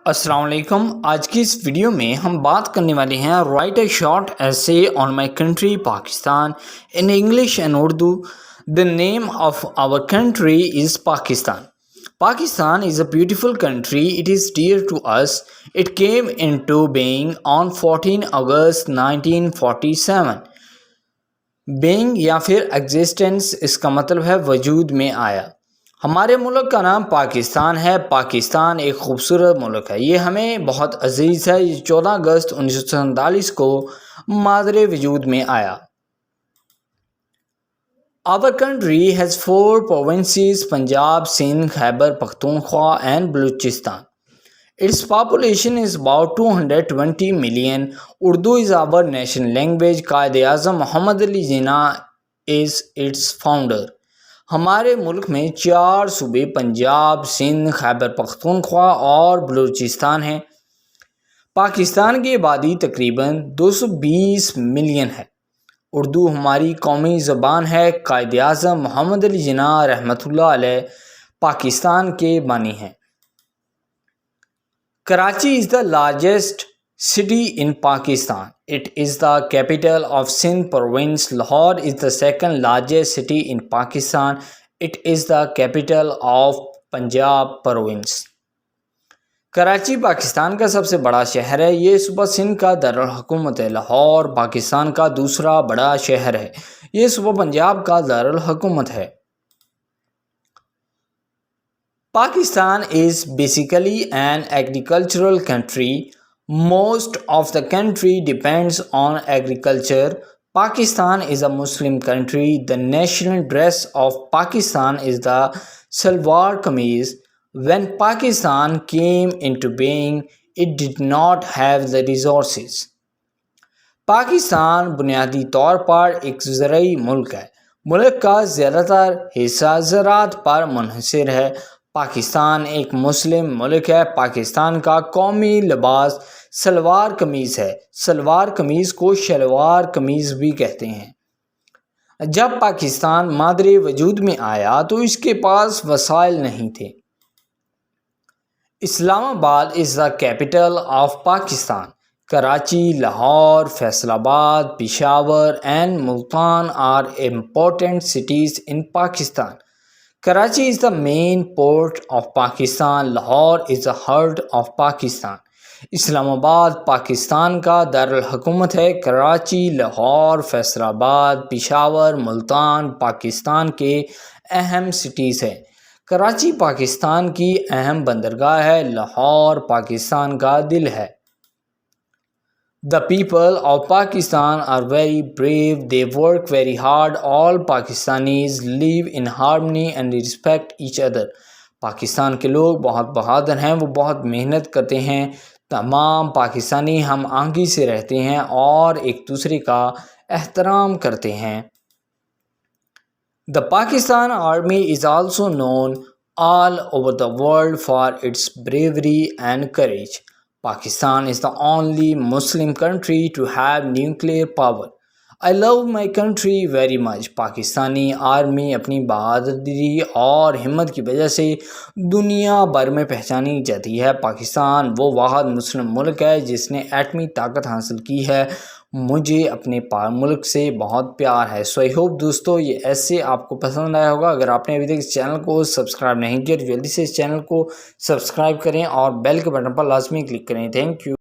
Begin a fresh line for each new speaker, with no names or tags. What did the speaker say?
السلام علیکم۔ آج کی اس ویڈیو میں ہم بات کرنے والے ہیں right a short essay on my country Pakistan in English and Urdu. The name of our country is Pakistan. Pakistan is a beautiful country. It is dear to us. It came into being on 14 August 1947. being یا پھر existence اس کا مطلب ہے وجود میں آیا۔ ہمارے ملک کا نام پاکستان ہے۔ پاکستان ایک خوبصورت ملک ہے، یہ ہمیں بہت عزیز ہے۔ یہ 14 اگست 1947 کو مادر وجود میں آیا۔ Our country has 4 provinces: Punjab, Sindh, Khyber Pakhtunkhwa and Balochistan. Its population is about 220 million. Urdu is our national language. قائد-اعظم Muhammad Ali Jinnah is its founder. ہمارے ملک میں 4 صوبے پنجاب، سندھ، خیبر پختونخوا اور بلوچستان ہیں۔ پاکستان کی آبادی تقریباً 220 ملین ہے۔ اردو ہماری قومی زبان ہے۔ قائد-اعظم محمد علی جناح رحمۃ اللہ علیہ پاکستان کے بانی ہیں۔ Karachi is the largest city in Pakistan. It is the capital of Sindh province. Lahore is the second largest city in Pakistan. It is the capital of Punjab province. Karachi Pakistan کا سب سے بڑا شہر ہے۔ یہ صوبہ سندھ کا دارالحکومت ہے۔ لاہور پاکستان کا دوسرا بڑا شہر ہے۔ یہ صوبہ پنجاب کا دارالحکومت ہے۔ Pakistan is basically an agricultural country. Most of the country depends on agriculture. Pakistan is a Muslim country. The national dress of Pakistan is the salwar kameez. When Pakistan came into being, it did not have the resources. Pakistan بنیادی طور پر ایک زرعی ملک ہے۔ ملک کا زیادہ تر حصہ زراعت پر منحصر ہے۔ پاکستان ایک مسلم ملک ہے۔ پاکستان کا قومی لباس سلوار قمیض ہے۔ سلوار قمیض کو شلوار قمیض بھی کہتے ہیں۔ جب پاکستان مادر وجود میں آیا تو اس کے پاس وسائل نہیں تھے۔ Islamabad is the capital of Pakistan. Karachi, Lahore, Faisalabad, Peshawar and Multan are important cities in Pakistan. Karachi is the main port of Pakistan. Lahore is the heart of Pakistan. Islamabad Pakistan کا دارالحکومت ہے۔ کراچی، لاہور، فیصل آباد، پشاور، ملتان پاکستان کے اہم سٹیز ہیں۔ کراچی پاکستان کی اہم بندرگاہ ہے۔ لاہور پاکستان کا دل ہے۔ The people of Pakistan are very brave. They work very hard. All Pakistanis live in harmony and respect each other. Pakistan کے لوگ بہت بہادر ہیں، وہ بہت محنت کرتے ہیں۔ تمام پاکستانی ہم آہنگی سے رہتے ہیں اور ایک دوسرے کا احترام کرتے ہیں۔ The Pakistan Army is also known all over the world for its bravery and courage. Pakistan is the only Muslim country to have nuclear power. I love my country very much. Pakistani army اپنی بہادری اور ہمت کی وجہ سے دنیا بھر میں پہچانی جاتی ہے۔ پاکستان وہ واحد مسلم ملک ہے جس نے ایٹمی طاقت حاصل کی ہے۔ مجھے اپنے ملک سے بہت پیار ہے۔ سو آئی ہوپ دوستو یہ ایسے آپ کو پسند آیا ہوگا۔ اگر آپ نے ابھی تک اس چینل کو سبسکرائب نہیں کیا تو جلدی سے اس چینل کو سبسکرائب کریں اور بیل کے بٹن پر لازمی کلک کریں۔ Thank you.